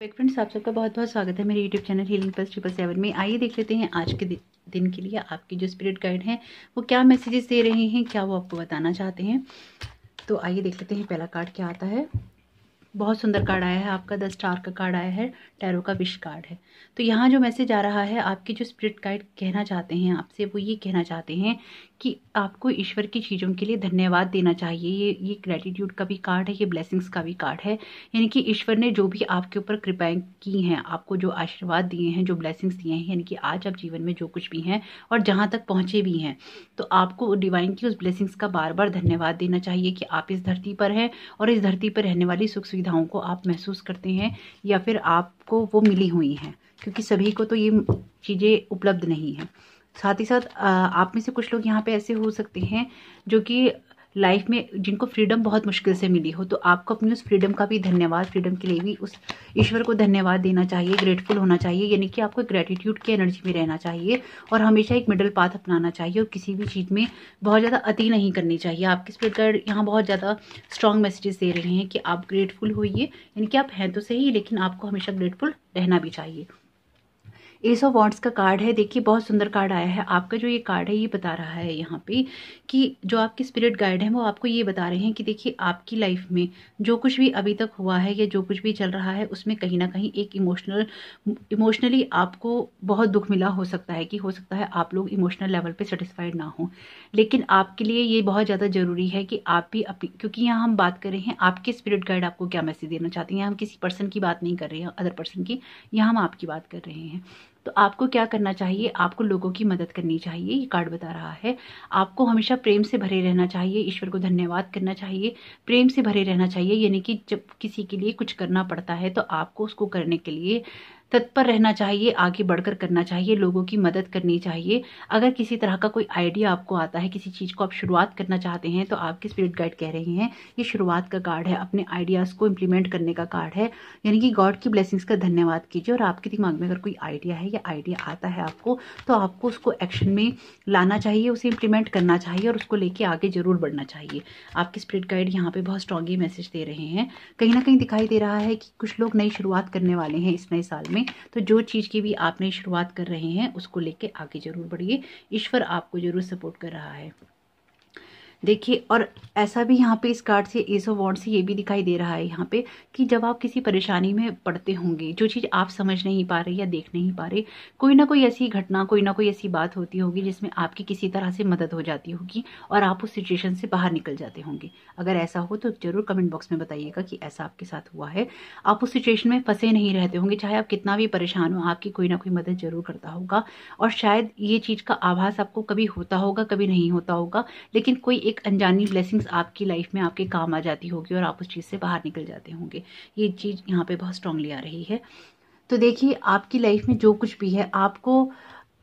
Friends, आप सबका बहुत बहुत स्वागत है मेरे यूट्यूब चैनल हीलिंग प्लस 777 में। आइए देख लेते हैं आज के दिन के लिए आपकी जो स्पिरिट गाइड हैं वो क्या मैसेजेस दे रहे हैं, क्या वो आपको बताना चाहते हैं। तो आइए देख लेते हैं पहला कार्ड क्या आता है। बहुत सुंदर कार्ड आया है आपका, 10 स्टार का कार्ड आया है, टैरो का विश कार्ड है। तो यहाँ जो मैसेज आ रहा है, आपके जो स्पिरिट गाइड कहना चाहते हैं आपसे, वो ये कहना चाहते हैं कि आपको ईश्वर की चीज़ों के लिए धन्यवाद देना चाहिए। ये ग्रेटिट्यूड का भी कार्ड है, ये ब्लेसिंग्स का भी कार्ड है। यानी कि ईश्वर ने जो भी आपके ऊपर कृपाएं की हैं, आपको जो आशीर्वाद दिए हैं, जो ब्लेसिंग्स दिए हैं, यानी कि आज आप जीवन में जो कुछ भी हैं और जहाँ तक पहुँचे भी हैं, तो आपको डिवाइन की उस ब्लेसिंग्स का बार बार धन्यवाद देना चाहिए कि आप इस धरती पर हैं और इस धरती पर रहने वाली सुख सुविधाओं को आप महसूस करते हैं या फिर आपको वो मिली हुई हैं, क्योंकि सभी को तो ये चीज़ें उपलब्ध नहीं है। साथ ही साथ आप में से कुछ लोग यहाँ पे ऐसे हो सकते हैं जो कि लाइफ में जिनको फ्रीडम बहुत मुश्किल से मिली हो, तो आपको अपनी उस फ्रीडम का भी धन्यवाद, फ्रीडम के लिए भी उस ईश्वर को धन्यवाद देना चाहिए, ग्रेटफुल होना चाहिए। यानी कि आपको ग्रेटिट्यूड की एनर्जी में रहना चाहिए और हमेशा एक मिडिल पाथ अपनाना चाहिए और किसी भी चीज़ में बहुत ज़्यादा अति नहीं करनी चाहिए। आपके स्पिरिट गाइड यहाँ बहुत ज़्यादा स्ट्रॉन्ग मैसेजेस दे रहे हैं कि आप ग्रेटफुल होइए, यानी कि आप हैं तो सही, लेकिन आपको हमेशा ग्रेटफुल रहना भी चाहिए। एस ऑफ वॉन्ड्स का कार्ड है, देखिए बहुत सुंदर कार्ड आया है आपका। जो ये कार्ड है ये बता रहा है यहाँ पे कि जो आपके स्पिरिट गाइड हैं वो आपको ये बता रहे हैं कि देखिए आपकी लाइफ में जो कुछ भी अभी तक हुआ है या जो कुछ भी चल रहा है, उसमें कहीं ना कहीं एक इमोशनली आपको बहुत दुख मिला हो सकता है, कि हो सकता है आप लोग इमोशनल लेवल पे सेटिस्फाइड ना हो, लेकिन आपके लिए ये बहुत ज़्यादा ज़रूरी है कि आप भी अपनी, क्योंकि यहाँ हम बात कर रहे हैं आपके स्पिरिट गाइड आपको क्या मैसेज देना चाहते हैं। हम किसी पर्सन की बात नहीं कर रहे हैं, अदर पर्सन की, यहाँ हम आपकी बात कर रहे हैं। तो आपको क्या करना चाहिए, आपको लोगों की मदद करनी चाहिए, ये कार्ड बता रहा है। आपको हमेशा प्रेम से भरे रहना चाहिए, ईश्वर को धन्यवाद करना चाहिए, प्रेम से भरे रहना चाहिए। यानी कि जब किसी के लिए कुछ करना पड़ता है तो आपको उसको करने के लिए तत्पर रहना चाहिए, आगे बढ़कर करना चाहिए, लोगों की मदद करनी चाहिए। अगर किसी तरह का कोई आइडिया आपको आता है, किसी चीज़ को आप शुरुआत करना चाहते हैं, तो आपके स्पिरिट गाइड कह रहे हैं ये शुरुआत का कार्ड है, अपने आइडियाज़ को इम्प्लीमेंट करने का कार्ड है। यानी कि गॉड की ब्लेसिंग्स का धन्यवाद कीजिए और आपके दिमाग में अगर कोई आइडिया है या आइडिया आता है आपको, तो आपको उसको एक्शन में लाना चाहिए, उसे इम्प्लीमेंट करना चाहिए और उसको लेके आगे जरूर बढ़ना चाहिए। आपके स्पिरिट गाइड यहाँ पे बहुत स्ट्रॉन्गली मैसेज दे रहे हैं। कहीं ना कहीं दिखाई दे रहा है कि कुछ लोग नई शुरुआत करने वाले हैं इस नए साल में, तो जो चीज़ की भी आप नई शुरुआत कर रहे हैं उसको लेके आगे जरूर बढ़िए, ईश्वर आपको जरूर सपोर्ट कर रहा है। देखिए, और ऐसा भी यहाँ पे इस कार्ड से, एस ऑफ वॉन्ड्स से ये भी दिखाई दे रहा है यहाँ पे कि जब आप किसी परेशानी में पड़ते होंगे, जो चीज़ आप समझ नहीं पा रहे या देख नहीं पा रहे, कोई ना कोई ऐसी घटना, कोई ना कोई ऐसी बात होती होगी जिसमें आपकी किसी तरह से मदद हो जाती होगी और आप उस सिचुएशन से बाहर निकल जाते होंगे। अगर ऐसा हो तो जरूर कमेंट बॉक्स में बताइएगा कि ऐसा आपके साथ हुआ है। आप उस सिचुएशन में फंसे नहीं रहते होंगे, चाहे आप कितना भी परेशान हो, आपकी कोई ना कोई मदद जरूर करता होगा। और शायद ये चीज़ का आभास आपको कभी होता होगा, कभी नहीं होता होगा, लेकिन कोई एक अनजानी ब्लेसिंग्स आपकी लाइफ में आपके काम आ जाती होगी और आप उस चीज़ से बाहर निकल जाते होंगे। ये चीज़ यहाँ पे बहुत स्ट्रांगली आ रही है। तो देखिए, आपकी लाइफ में जो कुछ भी है, आपको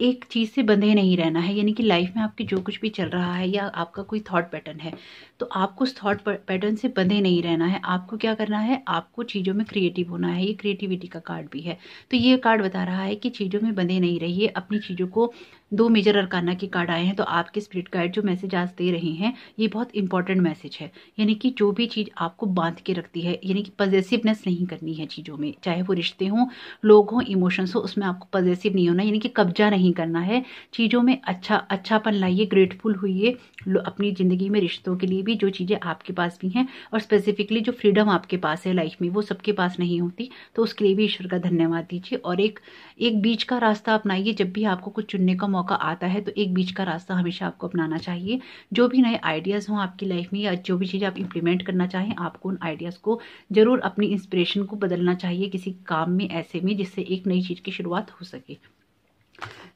एक चीज़ से बंधे नहीं रहना है। यानी कि लाइफ में आपकी जो कुछ भी चल रहा है या आपका कोई थॉट पैटर्न है, तो आपको उस थॉट पैटर्न से बंधे नहीं रहना है। आपको क्या करना है, आपको चीज़ों में क्रिएटिव होना है। ये क्रिएटिविटी का कार्ड भी है। तो ये कार्ड बता रहा है कि चीज़ों में बंधे नहीं रहिए, अपनी चीज़ों को, दो मेजर अरकाना के कार्ड आए हैं, तो आपके स्पिरिट गाइड जो मैसेज आज दे रहे हैं ये बहुत इंपॉर्टेंट मैसेज है। यानी कि जो भी चीज़ आपको बांध के रखती है, यानी कि पॉजेसिवनेस नहीं करनी है चीज़ों में, चाहे वो रिश्ते हों, लोग हों, इमोशंस हो, उसमें आपको पॉजेसिव नहीं होना, यानी कि कब्जा नहीं करना है चीज़ों में। अच्छापन लाइए, ग्रेटफुल हुइए अपनी ज़िंदगी में, रिश्तों के लिए भी, जो चीज़ें आपके पास भी हैं, और स्पेसिफिकली जो फ्रीडम आपके पास है लाइफ में, वो सबके पास नहीं होती, तो उसके लिए भी ईश्वर का धन्यवाद दीजिए। और एक बीच का रास्ता अपनाइए। जब भी आपको कुछ चुनने का मौका आता है तो एक बीच का रास्ता हमेशा आपको अपनाना चाहिए। जो भी नए आइडियाज़ हों आपकी लाइफ में या जो भी चीज़ आप इंप्लीमेंट करना चाहें, आपको उन आइडियाज़ को जरूर अपनी इंस्पिरेशन को बदलना चाहिए किसी काम में ऐसे में, जिससे एक नई चीज़ की शुरुआत हो सके।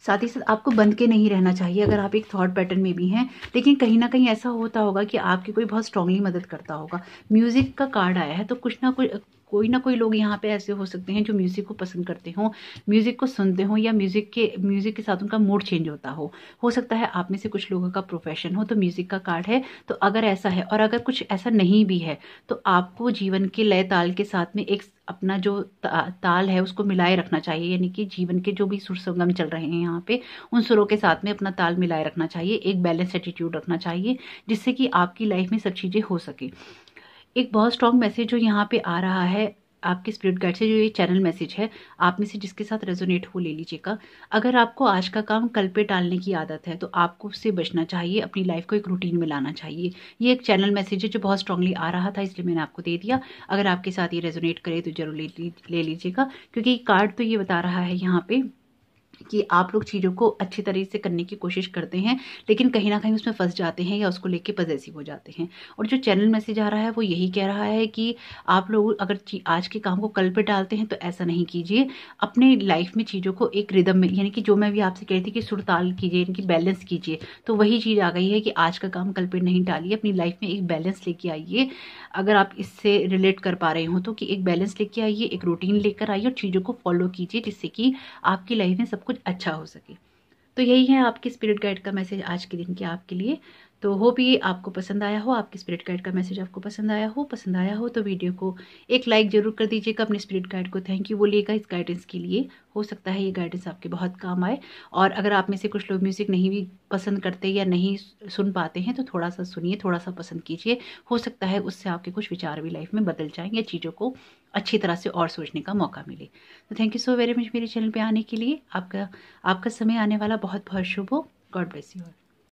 साथ ही साथ आपको बंध के नहीं रहना चाहिए अगर आप एक थॉट पैटर्न में भी हैं, लेकिन कहीं ना कहीं ऐसा होता होगा कि आपकी कोई बहुत स्ट्रांगली मदद करता होगा। म्यूजिक का कार्ड आया है, तो कुछ ना कोई ना कोई लोग यहाँ पे ऐसे हो सकते हैं जो म्यूजिक को पसंद करते हों, म्यूजिक को सुनते हों, या म्यूजिक के साथ उनका मूड चेंज होता हो सकता है आप में से कुछ लोगों का प्रोफेशन हो तो म्यूजिक का कार्ड है। तो अगर ऐसा है, और अगर कुछ ऐसा नहीं भी है, तो आपको जीवन के लय ताल के साथ में एक अपना जो ताल है उसको मिलाए रखना चाहिए। यानी कि जीवन के जो भी सुर संगम चल रहे हैं यहाँ पे, उन सुरों के साथ में अपना ताल मिलाए रखना चाहिए, एक बैलेंस एटीट्यूड रखना चाहिए, जिससे कि आपकी लाइफ में सब चीज़ें हो सके। एक बहुत स्ट्रॉन्ग मैसेज जो यहाँ पे आ रहा है, आपके स्पिरिट गाइड से जो ये चैनल मैसेज है, आप में से जिसके साथ रेजोनेट हो ले लीजिएगा। अगर आपको आज का काम कल पे टालने की आदत है तो आपको उससे बचना चाहिए, अपनी लाइफ को एक रूटीन में लाना चाहिए। ये एक चैनल मैसेज है जो बहुत स्ट्रांगली आ रहा था, इसलिए मैंने आपको दे दिया। अगर आपके साथ ये रेजोनेट करे तो जरूर ले लीजिएगा, क्योंकि कार्ड तो ये बता रहा है यहाँ पे कि आप लोग चीज़ों को अच्छी तरीके से करने की कोशिश करते हैं, लेकिन कहीं ना कहीं उसमें फंस जाते हैं या उसको लेके पॉजेसिव हो जाते हैं। और जो चैनल मैसेज आ रहा है वो यही कह रहा है कि आप लोग अगर आज के काम को कल पे डालते हैं तो ऐसा नहीं कीजिए। अपने लाइफ में चीज़ों को एक रिदम में, यानी कि जो मैं भी आपसे कह रही थी कि सुरताल कीजिए, यानी कि बैलेंस कीजिए, तो वही चीज़ आ गई है कि आज का काम कल पे नहीं डालिए, अपनी लाइफ में एक बैलेंस लेके आइए। अगर आप इससे रिलेट कर पा रहे हो तो कि एक बैलेंस लेके आइए, एक रूटीन लेकर आइए और चीज़ों को फॉलो कीजिए, जिससे कि आपकी लाइफ में सब कुछ अच्छा हो सके। तो यही है आपकी स्पिरिट गाइड का मैसेज आज के दिन के आपके लिए। तो होप ये आपको पसंद आया हो, आपकी स्पिरिट गाइड का मैसेज आपको पसंद आया हो तो वीडियो को एक लाइक जरूर कर दीजिएगा, अपने स्पिरिट गाइड को थैंक यू बोलिएगा इस गाइडेंस के लिए। हो सकता है ये गाइडेंस आपके बहुत काम आए। और अगर आप में से कुछ लोग म्यूज़िक नहीं भी पसंद करते या नहीं सुन पाते हैं तो थोड़ा सा सुनिए, थोड़ा सा पसंद कीजिए, हो सकता है उससे आपके कुछ विचार भी लाइफ में बदल जाएं या चीज़ों को अच्छी तरह से और सोचने का मौका मिले। तो thank you so very much मेरे चैनल पे आने के लिए। आपका समय आने वाला बहुत बहुत शुभ हो। God bless you all.